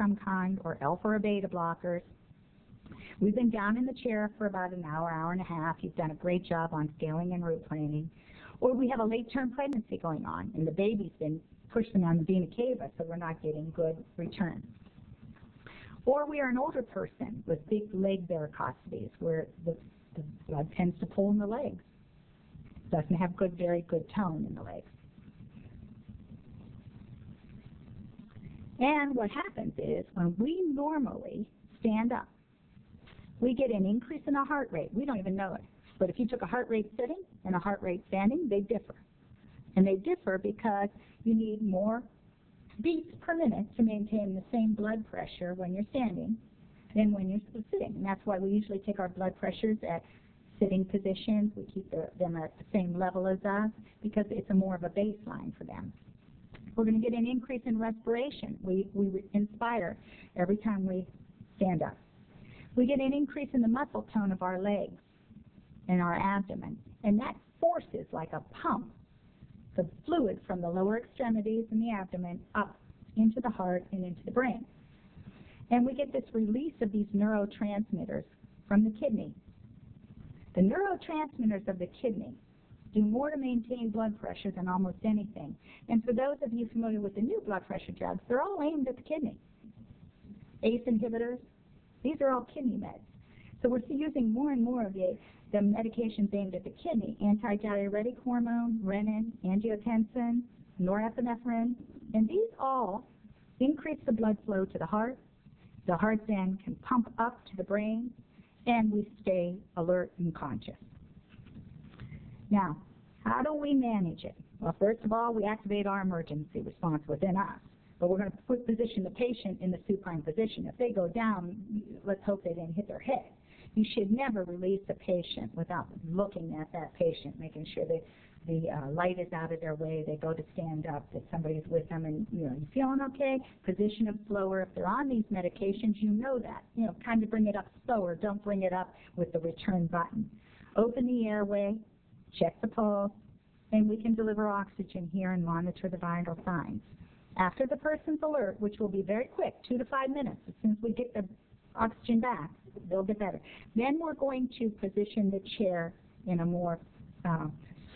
some kind, or alpha or beta blockers. We've been down in the chair for about an hour, hour and a half. You've done a great job on scaling and root planing. Or we have a late-term pregnancy going on, and the baby's been pushing on the vena cava, so we're not getting good return. Or we are an older person with big leg varicosities, where the blood tends to pull in the legs. Doesn't have very good tone in the legs. And what happens is, when we normally stand up, we get an increase in our heart rate. We don't even know it. But if you took a heart rate sitting and a heart rate standing, they differ. And they differ because you need more beats per minute to maintain the same blood pressure when you're standing than when you're sitting. And that's why we usually take our blood pressures at sitting positions. We keep them at the same level as us because it's more of a baseline for them. We're going to get an increase in respiration. We inspire every time we stand up. We get an increase in the muscle tone of our legs and our abdomen, and that forces, like a pump, the fluid from the lower extremities and the abdomen up into the heart and into the brain. And we get this release of these neurotransmitters from the kidney. The neurotransmitters of the kidney do more to maintain blood pressure than almost anything. And for those of you familiar with the new blood pressure drugs, they're all aimed at the kidney. ACE inhibitors, these are all kidney meds. So we're using more and more of the medications aimed at the kidney: antidiuretic hormone, renin, angiotensin, norepinephrine, and these all increase the blood flow to the heart. The heart then can pump up to the brain, and we stay alert and conscious. Now, how do we manage it? Well, first of all, we activate our emergency response within us. But we're going to position the patient in the supine position. If they go down, let's hope they didn't hit their head. You should never release a patient without looking at that patient, making sure that the light is out of their way. They go to stand up, that somebody's with them, and you feeling okay? Position them slower. If they're on these medications, you know that. Kind of bring it up slower. Don't bring it up with the return button. Open the airway, check the pulse, and we can deliver oxygen here and monitor the vital signs. After the person's alert, which will be very quick, 2 to 5 minutes, as soon as we get the oxygen back, they'll get better. Then we're going to position the chair in a more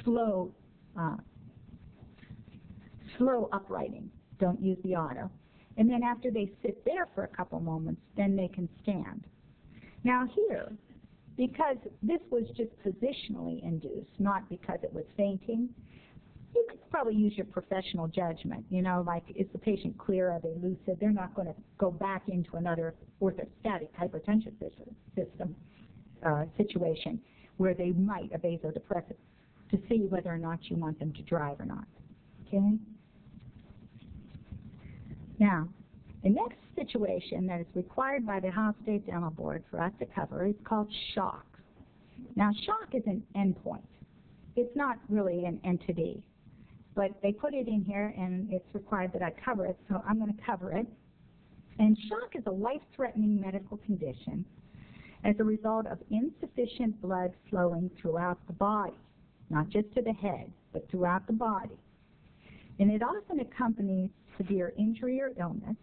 slow uprighting. Don't use the auto. And then after they sit there for a couple moments, then they can stand. Now here, because this was just positionally induced, not because it was fainting, you could probably use your professional judgment. Like, is the patient clear? Are they lucid? They're not going to go back into another orthostatic hypertension situation where they might a vasodepressant to see whether or not you want them to drive or not. Okay? Now, the next situation that is required by the Ohio State Dental Board for us to cover is called shock. Now, shock is an endpoint. It's not really an entity. But they put it in here, and it's required that I cover it, so I'm going to cover it. And shock is a life-threatening medical condition as a result of insufficient blood flowing throughout the body, not just to the head, but throughout the body. And it often accompanies severe injury or illness,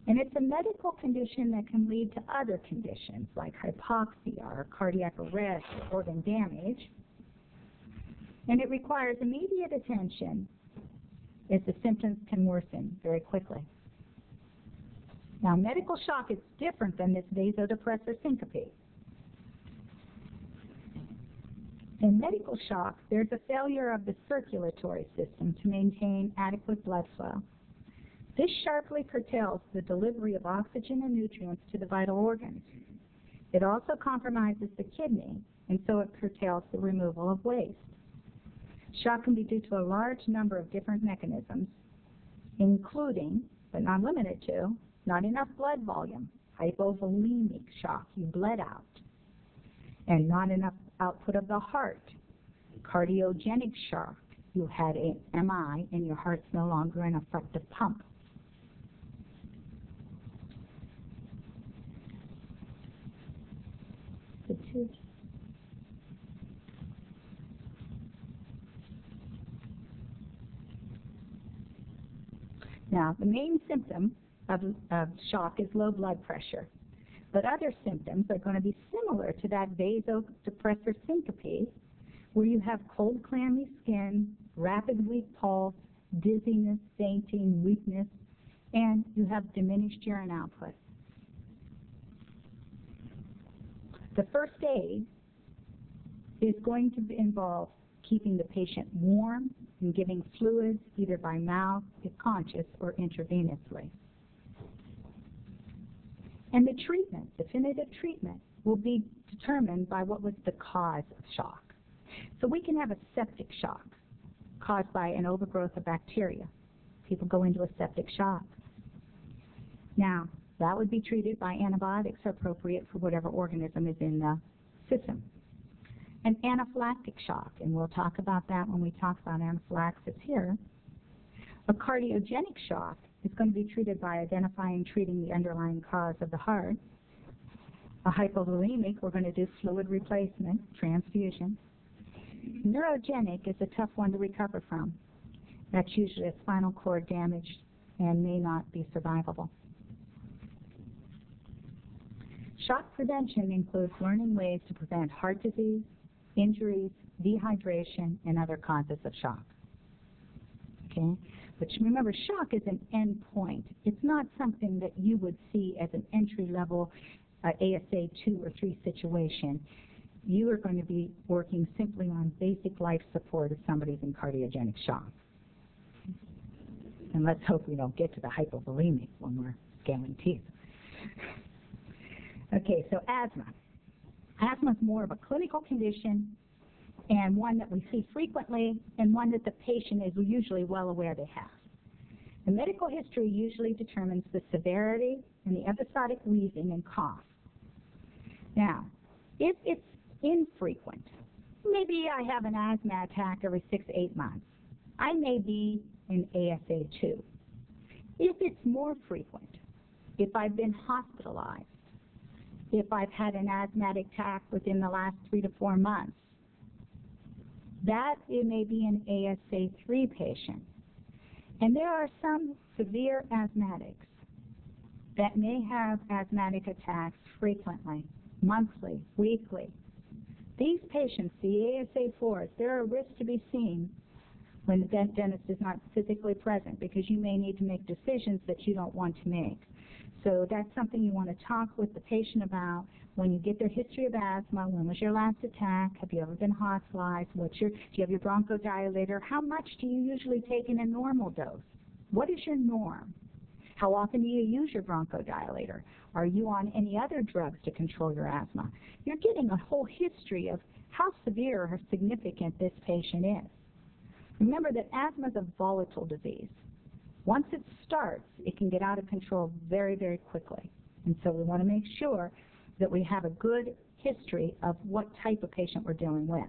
and it's a medical condition that can lead to other conditions like hypoxia or cardiac arrest or organ damage. And it requires immediate attention as the symptoms can worsen very quickly. Now, medical shock is different than this vasodepressor syncope. In medical shock, there's a failure of the circulatory system to maintain adequate blood flow. This sharply curtails the delivery of oxygen and nutrients to the vital organs. It also compromises the kidney, and so it curtails the removal of waste. Shock can be due to a large number of different mechanisms, including, but not limited to, not enough blood volume, hypovolemic shock, you bled out, and not enough output of the heart, cardiogenic shock, you had an MI and your heart's no longer an effective pump. Now, the main symptom of shock is low blood pressure. But other symptoms are going to be similar to that vasodepressor syncope, where you have cold, clammy skin, rapid, weak pulse, dizziness, fainting, weakness, and you have diminished urine output. The first aid is going to involve keeping the patient warm and giving fluids either by mouth, if conscious, or intravenously. And the treatment, definitive treatment, will be determined by what was the cause of shock. So we can have a septic shock caused by an overgrowth of bacteria. People go into a septic shock. Now, that would be treated by antibiotics appropriate for whatever organism is in the system. An anaphylactic shock, and we'll talk about that when we talk about anaphylaxis here. A cardiogenic shock is going to be treated by identifying and treating the underlying cause of the heart. A hypovolemic, we're going to do fluid replacement, transfusion. Neurogenic is a tough one to recover from. That's usually a spinal cord damage and may not be survivable. Shock prevention includes learning ways to prevent heart disease, injuries, dehydration, and other causes of shock. Okay? But remember, shock is an end point. It's not something that you would see as an entry-level ASA 2 or 3 situation. You are going to be working simply on basic life support if somebody's in cardiogenic shock. And let's hope we don't get to the hypovolemic when we're scaling teeth. Okay, so asthma. Asthma is more of a clinical condition and one that we see frequently and one that the patient is usually well aware they have. The medical history usually determines the severity and the episodic wheezing and cough. Now, if it's infrequent, maybe I have an asthma attack every 6 to 8 months. I may be in ASA 2. If it's more frequent, if I've been hospitalized, if I've had an asthmatic attack within the last 3 to 4 months, that it may be an ASA 3 patient. And there are some severe asthmatics that may have asthmatic attacks frequently, monthly, weekly. These patients, the ASA 4s, they're a risk to be seen when the dentist is not physically present because you may need to make decisions that you don't want to make. So that's something you want to talk with the patient about when you get their history of asthma. When was your last attack? Have you ever been hospitalized? Do you have your bronchodilator? How much do you usually take in a normal dose? What is your norm? How often do you use your bronchodilator? Are you on any other drugs to control your asthma? You're getting a whole history of how severe or significant this patient is. Remember that asthma is a volatile disease. Once it starts, it can get out of control very, very quickly. And so we want to make sure that we have a good history of what type of patient we're dealing with.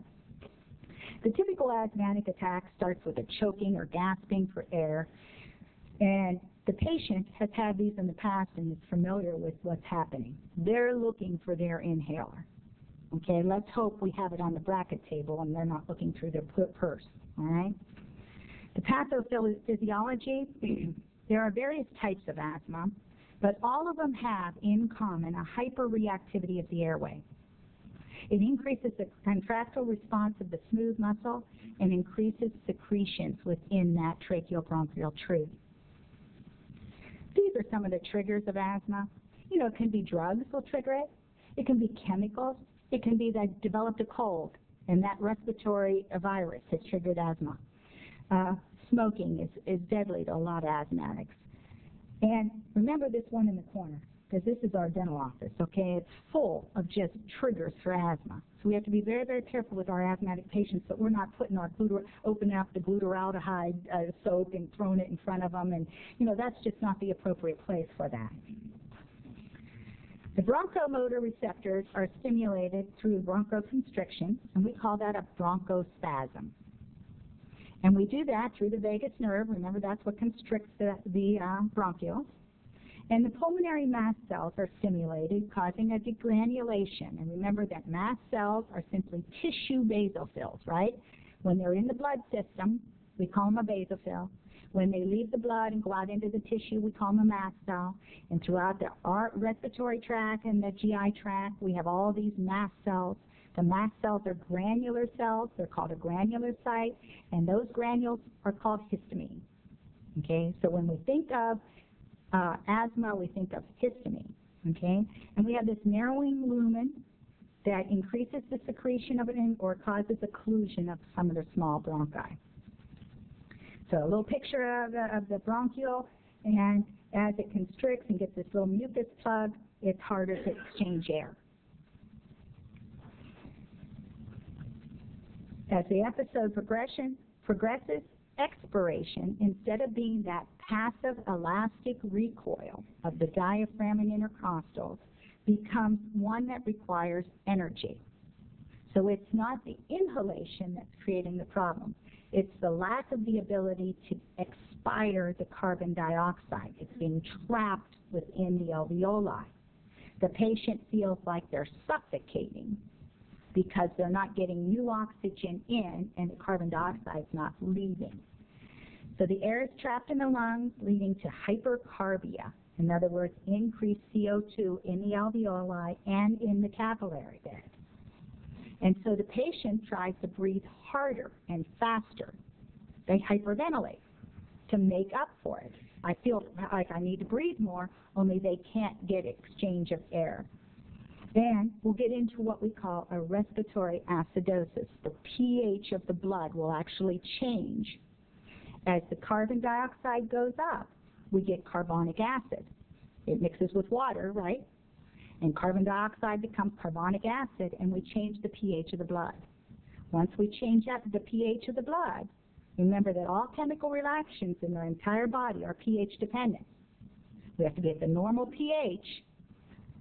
The typical asthmatic attack starts with a choking or gasping for air, and the patient has had these in the past and is familiar with what's happening. They're looking for their inhaler. Okay, let's hope we have it on the bracket table and they're not looking through their purse, all right? The pathophysiology, there are various types of asthma, but all of them have in common a hyperreactivity of the airway. It increases the contractile response of the smooth muscle and increases secretions within that tracheobronchial tree. These are some of the triggers of asthma. You know, it can be drugs will trigger it. It can be chemicals. It can be that I developed a cold and that respiratory virus has triggered asthma. Smoking is deadly to a lot of asthmatics. And remember this one in the corner, because this is our dental office, okay? It's full of just triggers for asthma. So we have to be very, very careful with our asthmatic patients that we're not putting our opening up the glutaraldehyde soap and throwing it in front of them. And, you know, that's just not the appropriate place for that. The bronchomotor receptors are stimulated through bronchoconstriction, and we call that a bronchospasm. And we do that through the vagus nerve. Remember, that's what constricts the bronchioles. And the pulmonary mast cells are stimulated, causing a degranulation. And remember that mast cells are simply tissue basophils, right? When they're in the blood system, we call them a basophil. When they leave the blood and go out into the tissue, we call them a mast cell. And throughout the respiratory tract and the GI tract, we have all these mast cells. The mast cells are granular cells. They're called a granulocyte, and those granules are called histamine. Okay, so when we think of asthma, we think of histamine. Okay, and we have this narrowing lumen that increases the secretion of it or causes occlusion of some of the small bronchi. So a little picture of the bronchiole, and as it constricts and gets this little mucus plug, it's harder to exchange air. As the episode progresses, expiration, instead of being that passive elastic recoil of the diaphragm and intercostals, becomes one that requires energy. So it's not the inhalation that's creating the problem. It's the lack of the ability to expire the carbon dioxide. It's being trapped within the alveoli. The patient feels like they're suffocating because they're not getting new oxygen in and the carbon dioxide is not leaving. So the air is trapped in the lungs, leading to hypercarbia. In other words, increased CO2 in the alveoli and in the capillary bed. And so the patient tries to breathe harder and faster. They hyperventilate to make up for it. I feel like I need to breathe more, only they can't get exchange of air. Then we'll get into what we call a respiratory acidosis. The pH of the blood will actually change. As the carbon dioxide goes up, we get carbonic acid. It mixes with water, right? And carbon dioxide becomes carbonic acid, and we change the pH of the blood. Once we change the pH of the blood, remember that all chemical reactions in our entire body are pH dependent. We have to get the normal pH,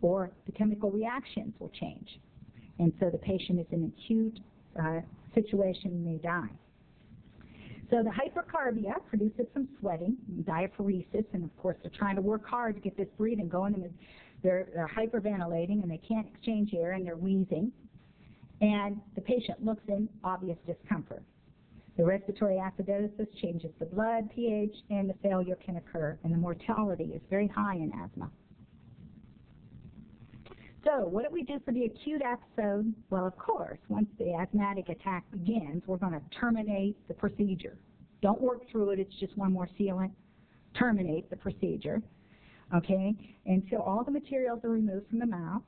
or the chemical reactions will change. And so the patient is in an acute situation and may die. So the hypercarbia produces some sweating, diaphoresis, and of course they're trying to work hard to get this breathing going, and they're hyperventilating and they can't exchange air and they're wheezing. And the patient looks in obvious discomfort. The respiratory acidosis changes the blood pH and the failure can occur, and the mortality is very high in asthma. So what do we do for the acute episode? Well, of course, once the asthmatic attack begins, we're going to terminate the procedure. Don't work through it. It's just one more sealant. Terminate the procedure, okay, until all the materials are removed from the mouth.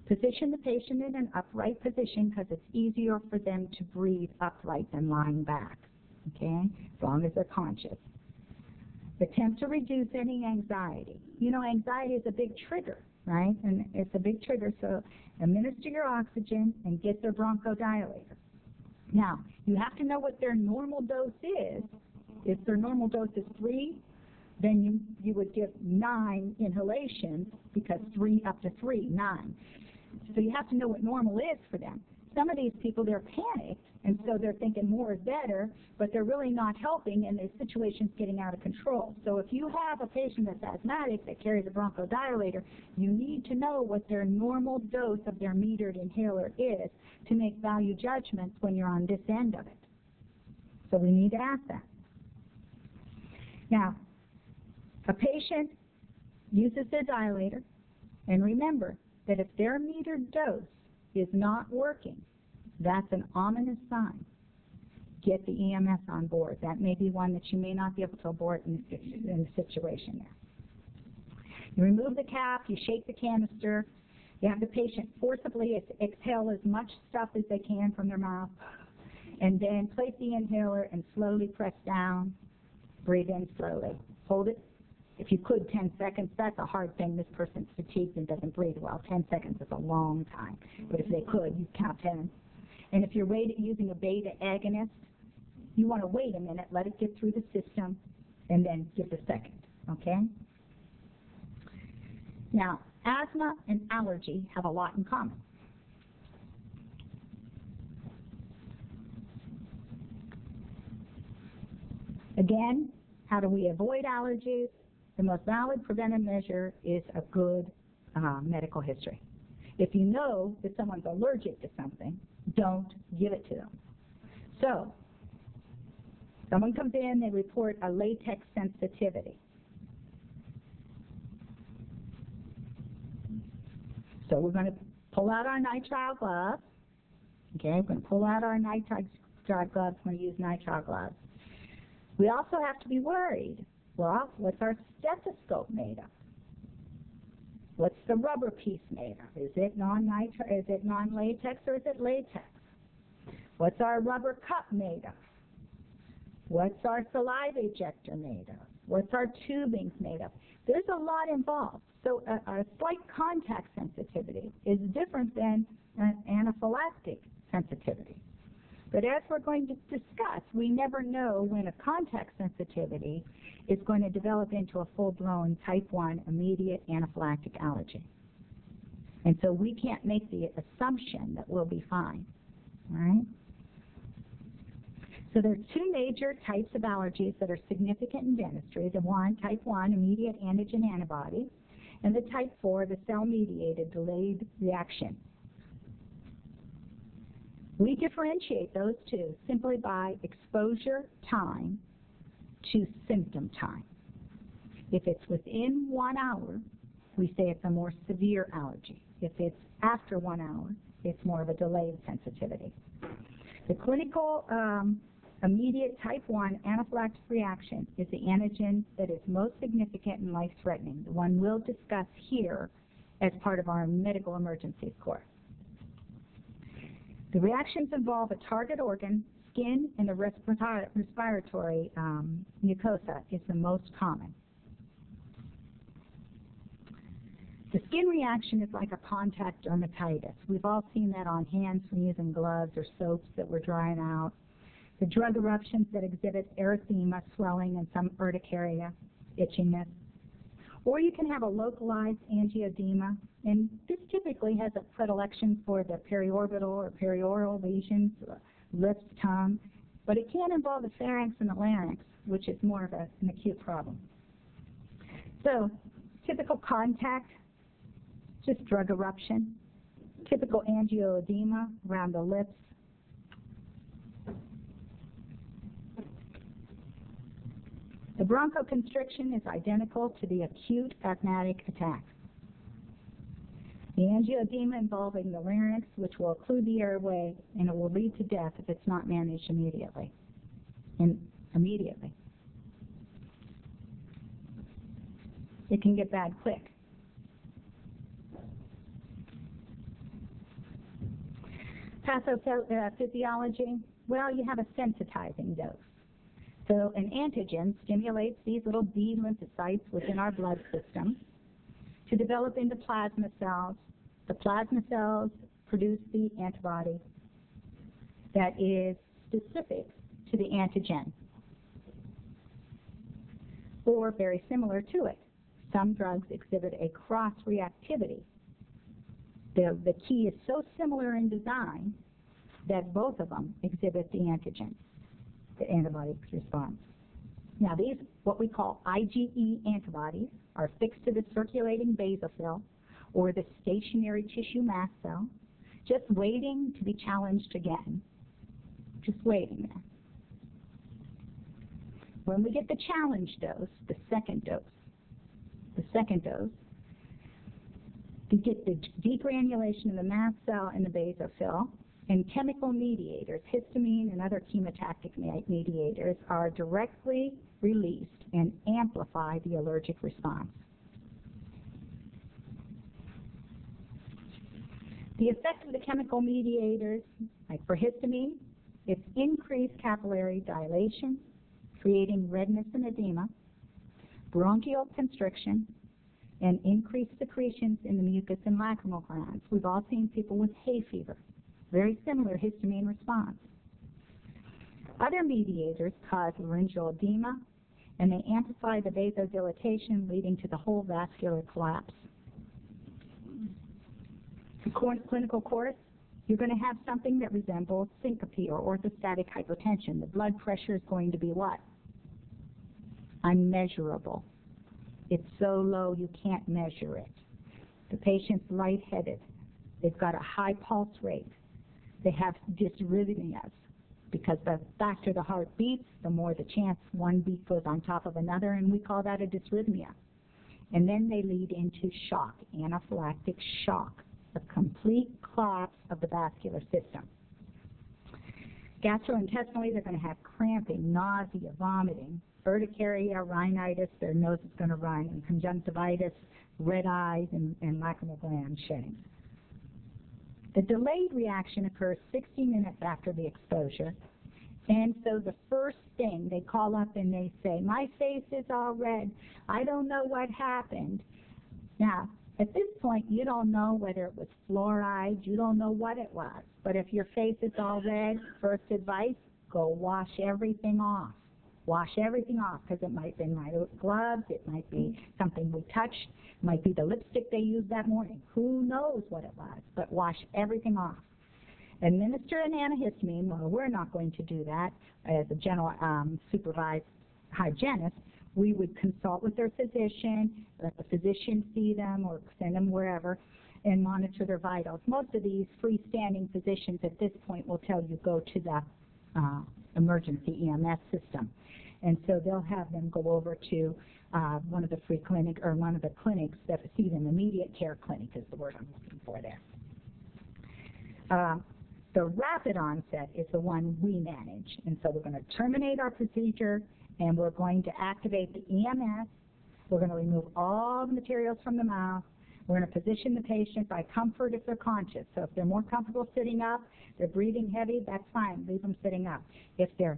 Position the patient in an upright position because it's easier for them to breathe upright than lying back, okay, as long as they're conscious. Attempt to reduce any anxiety. You know, anxiety is a big trigger, right? And it's a big trigger, so administer your oxygen and get their bronchodilator. Now, you have to know what their normal dose is. If their normal dose is 3, then you would give 9 inhalations, because 3 up to 3, 9. So you have to know what normal is for them. Some of these people, they're panicked, and so they're thinking more is better, but they're really not helping, and the situation's getting out of control. So if you have a patient that's asthmatic that carries a bronchodilator, you need to know what their normal dose of their metered inhaler is to make value judgments when you're on this end of it. So we need to ask that. Now, a patient uses their dilator, and remember that if their metered dose is not working, that's an ominous sign. Get the EMS on board. That may be one that you may not be able to abort in the situation there. You remove the cap, you shake the canister, you have the patient forcibly exhale as much stuff as they can from their mouth, and then place the inhaler and slowly press down, breathe in slowly. Hold it. If you could, 10 seconds, that's a hard thing. This person's fatigued and doesn't breathe well. 10 seconds is a long time. But if they could, you count 10. And if you're using a beta agonist, you want to wait a minute, let it get through the system, and then give the second, okay? Now, asthma and allergy have a lot in common. Again, how do we avoid allergies? The most valid preventive measure is a good medical history. If you know that someone's allergic to something, don't give it to them. So, Someone comes in, they report a latex sensitivity. So we're going to pull out our nitrile gloves. Okay, we're going to pull out our nitrile gloves. We're going to use nitrile gloves. We also have to be worried. Well, what's our stethoscope made of? What's the rubber piece made of? Is it non-nitrile? Is it non-latex or is it latex? What's our rubber cup made of? What's our saliva ejector made of? What's our tubing made of? There's a lot involved. So a slight contact sensitivity is different than an anaphylactic sensitivity. But as we're going to discuss, we never know when a contact sensitivity is going to develop into a full-blown type 1 immediate anaphylactic allergy. And so we can't make the assumption that we'll be fine. All right? So there are two major types of allergies that are significant in dentistry. The one, type 1, immediate antigen antibodies, and the type 4, the cell-mediated delayed reaction. We differentiate those two simply by exposure time to symptom time. If it's within 1 hour, we say it's a more severe allergy. If it's after 1 hour, it's more of a delayed sensitivity. The clinical immediate type 1 anaphylactic reaction is the antigen that is most significant and life-threatening, the one we'll discuss here as part of our medical emergencies course. The reactions involve a target organ, skin, and the respiratory mucosa is the most common. The skin reaction is like a contact dermatitis. We've all seen that on hands from using gloves or soaps that were drying out. The drug eruptions that exhibit erythema, swelling, and some urticaria, itchiness. Or you can have a localized angioedema, and this typically has a predilection for the periorbital or perioral lesions, lips, tongue, but it can involve the pharynx and the larynx, which is more of an acute problem. So, typical contact, just drug eruption. Typical angioedema around the lips. The bronchoconstriction is identical to the acute asthmatic attack. The angioedema involving the larynx, which will occlude the airway, and it will lead to death if it's not managed immediately. It can get bad quick. Pathophysiology, well, you have a sensitizing dose. So an antigen stimulates these little B lymphocytes within our blood system to develop into plasma cells. The plasma cells produce the antibody that is specific to the antigen, or very similar to it. Some drugs exhibit a cross-reactivity. The key is so similar in design that both of them exhibit the antigen, the antibody response. Now these, what we call IgE antibodies, are fixed to the circulating basophil or the stationary tissue mast cell, just waiting to be challenged again. Just waiting there. When we get the challenge dose, the second dose, we get the degranulation of the mast cell and the basophil, and chemical mediators, histamine and other chemotactic mediators, are directly released and amplify the allergic response. The effect of the chemical mediators, like for histamine, it's increased capillary dilation, creating redness and edema, bronchial constriction, and increased secretions in the mucus and lacrimal glands. We've all seen people with hay fever. Very similar histamine response. Other mediators cause laryngeal edema, and they amplify the vasodilatation, leading to the whole vascular collapse. The clinical course, you're going to have something that resembles syncope or orthostatic hypotension. The blood pressure is going to be what? Unmeasurable. It's so low you can't measure it. The patient's lightheaded. They've got a high pulse rate. They have dysrhythmias. because the faster the heart beats, the more the chance one beat goes on top of another, and we call that a dysrhythmia. And then they lead into shock, anaphylactic shock, a complete collapse of the vascular system. Gastrointestinally, they're going to have cramping, nausea, vomiting, urticaria, rhinitis, their nose is going to run, and conjunctivitis, red eyes, and lacrimal gland shedding. The delayed reaction occurs 60 minutes after the exposure, and so the first thing they call up and they say, my face is all red, I don't know what happened. Now, at this point, you don't know whether it was fluoride, you don't know what it was, but if your face is all red, first advice, go wash everything off. Wash everything off, because it might be my gloves, it might be something we touched, it might be the lipstick they used that morning. Who knows what it was, but wash everything off. Administer an antihistamine. Well, we're not going to do that as a general supervised hygienist. We would consult with their physician, let the physician see them or send them wherever, and monitor their vitals. Most of these freestanding physicians at this point will tell you go to the emergency EMS system. And so they'll have them go over to one of the free clinic or one of the clinics that see them. Immediate care clinic is the word I'm looking for there. The rapid onset is the one we manage. And so we're going to terminate our procedure, and we're going to activate the EMS. We're going to remove all the materials from the mouth. We're going to position the patient by comfort if they're conscious. So if they're more comfortable sitting up, they're breathing heavy, that's fine. Leave them sitting up. If they're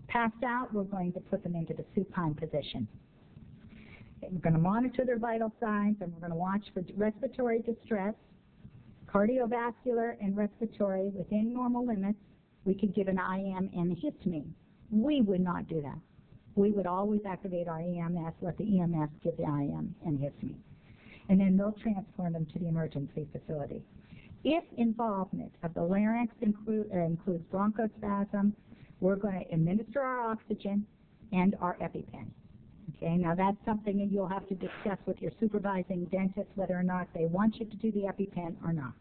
passed out, we're going to put them into the supine position. We're going to monitor their vital signs, and we're going to watch for respiratory distress, cardiovascular and respiratory within normal limits. We could give an IM and a histamine. We would not do that. We would always activate our EMS, let the EMS give the IM and histamine. And then they'll transfer them to the emergency facility. If involvement of the larynx includes bronchospasm, we're going to administer our oxygen and our EpiPen. Okay, now that's something that you'll have to discuss with your supervising dentist whether or not they want you to do the EpiPen or not.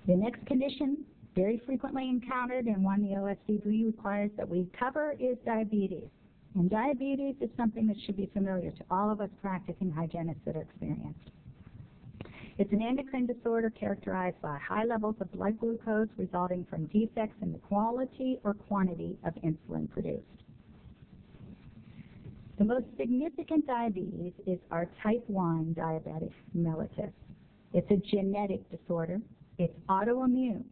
The next condition, very frequently encountered and one the OSDB requires that we cover, is diabetes. And diabetes is something that should be familiar to all of us practicing hygienists that are experienced. It's an endocrine disorder characterized by high levels of blood glucose resulting from defects in the quality or quantity of insulin produced. The most significant diabetes is our type 1 diabetic mellitus. It's a genetic disorder. It's autoimmune.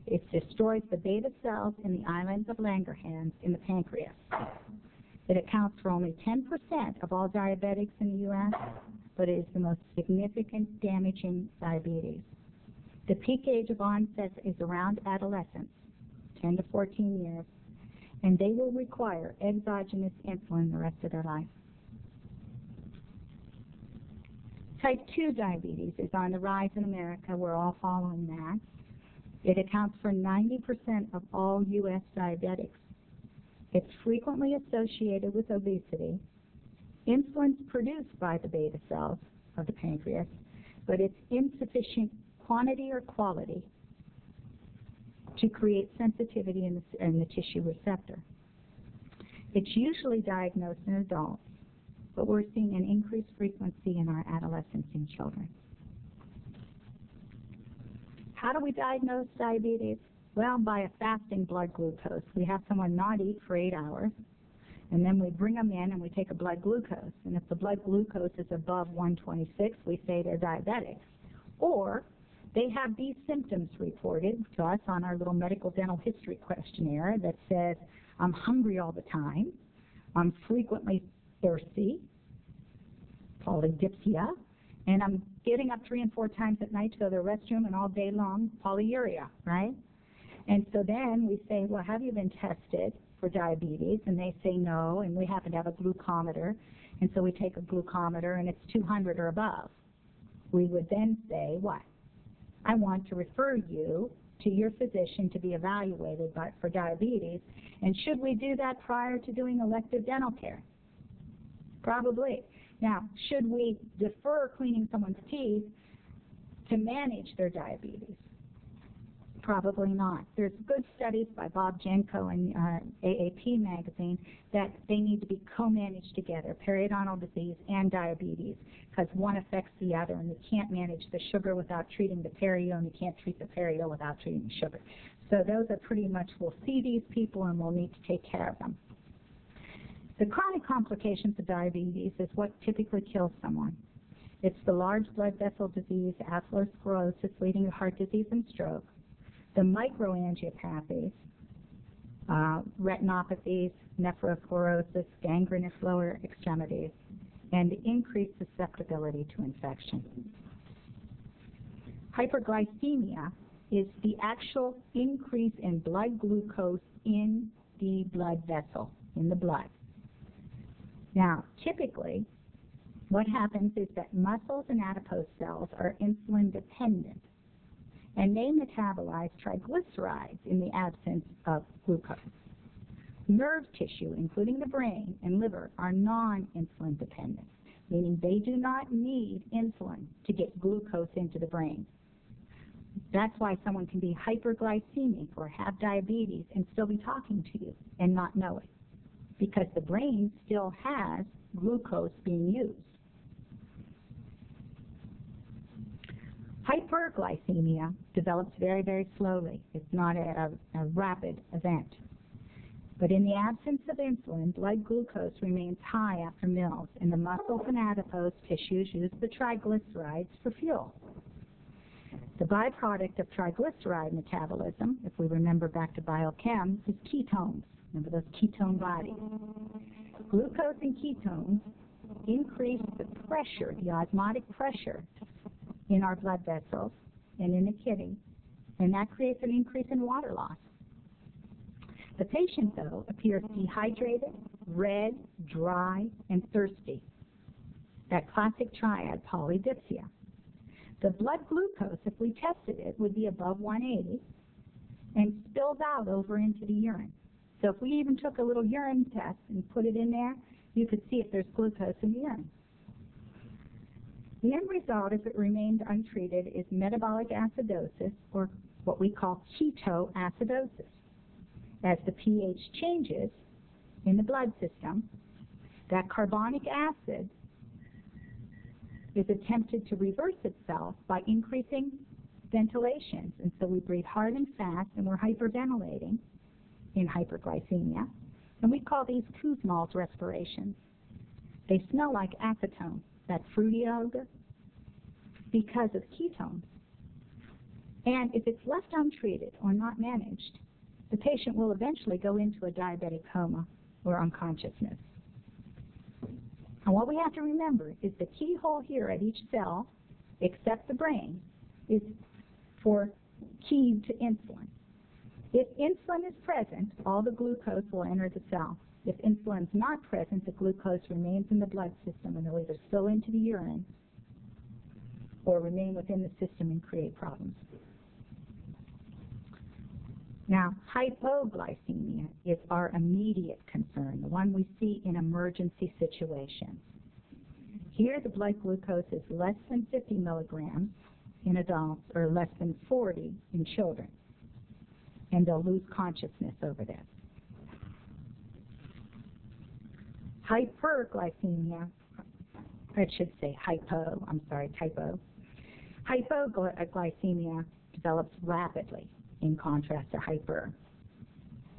It destroys the beta cells in the islands of Langerhans in the pancreas. It accounts for only 10% of all diabetics in the U.S., but it is the most significant damaging diabetes. The peak age of onset is around adolescence, 10 to 14 years, and they will require exogenous insulin the rest of their life. Type 2 diabetes is on the rise in America. We're all following that. It accounts for 90% of all U.S. diabetics. It's frequently associated with obesity. Insulin is produced by the beta cells of the pancreas, but it's insufficient quantity or quality to create sensitivity in the tissue receptor. It's usually diagnosed in adults, but we're seeing an increased frequency in our adolescents and children. How do we diagnose diabetes? Well, by a fasting blood glucose. We have someone not eat for 8 hours, and then we bring them in and we take a blood glucose. And if the blood glucose is above 126, we say they're diabetic. Or they have these symptoms reported to us on our little medical dental history questionnaire that says, I'm hungry all the time, I'm frequently thirsty, polydipsia, and I'm getting up 3 and 4 times at night to go to the restroom and all day long, polyuria, right? And so then we say, well, have you been tested for diabetes? And they say no, and we happen to have a glucometer. And so we take a glucometer, and it's 200 or above. We would then say, what? I want to refer you to your physician to be evaluated for diabetes. And should we do that prior to doing elective dental care? Probably. Now, should we defer cleaning someone's teeth to manage their diabetes? Probably not. There's good studies by Bob Jenko in AAP magazine that they need to be co-managed together, periodontal disease and diabetes, because one affects the other, and you can't manage the sugar without treating the perio, and you can't treat the perio without treating the sugar. So those are pretty much, we'll see these people and we'll need to take care of them. The chronic complications of diabetes is what typically kills someone. It's the large blood vessel disease, atherosclerosis leading to heart disease and stroke, the microangiopathies, retinopathies, nephrosclerosis, gangrenous lower extremities, and increased susceptibility to infection. Hyperglycemia is the actual increase in blood glucose in the blood vessel, in the blood. Now, typically, what happens is that muscles and adipose cells are insulin dependent, and they metabolize triglycerides in the absence of glucose. Nerve tissue, including the brain and liver, are non-insulin dependent, meaning they do not need insulin to get glucose into the brain. That's why someone can be hyperglycemic or have diabetes and still be talking to you and not know it, because the brain still has glucose being used. Hyperglycemia develops very, very slowly. It's not a rapid event. But in the absence of insulin, blood glucose remains high after meals, and the muscles and adipose tissues use the triglycerides for fuel. The byproduct of triglyceride metabolism, if we remember back to biochem, is ketones. Remember those ketone bodies. Glucose and ketones increase the pressure, the osmotic pressure, in our blood vessels and in the kidney, and that creates an increase in water loss. The patient, though, appears dehydrated, red, dry, and thirsty. That classic triad, polydipsia. The blood glucose, if we tested it, would be above 180 and spills out over into the urine. So if we even took a little urine test and put it in there, you could see if there's glucose in the urine. The end result, if it remained untreated, is metabolic acidosis, or what we call ketoacidosis. As the pH changes in the blood system, that carbonic acid is attempted to reverse itself by increasing ventilations. And so we breathe hard and fast, and we're hyperventilating in hyperglycemia. And we call these Kussmaul's respirations. They smell like acetone, that fruity odor, because of ketones. And if it's left untreated or not managed, the patient will eventually go into a diabetic coma or unconsciousness. And what we have to remember is the keyhole here at each cell, except the brain, is for keyed to insulin. If insulin is present, all the glucose will enter the cell. If insulin is not present, the glucose remains in the blood system and will either spill into the urine or remain within the system and create problems. Now, hypoglycemia is our immediate concern, the one we see in emergency situations. Here, the blood glucose is less than 50 milligrams in adults or less than 40 in children, and they'll lose consciousness over this. Hyperglycemia, I should say typo. Hypoglycemia develops rapidly, in contrast to hyper.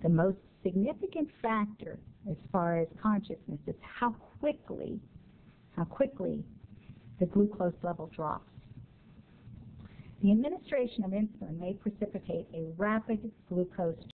The most significant factor as far as consciousness is how quickly the glucose level drops. The administration of insulin may precipitate a rapid glucose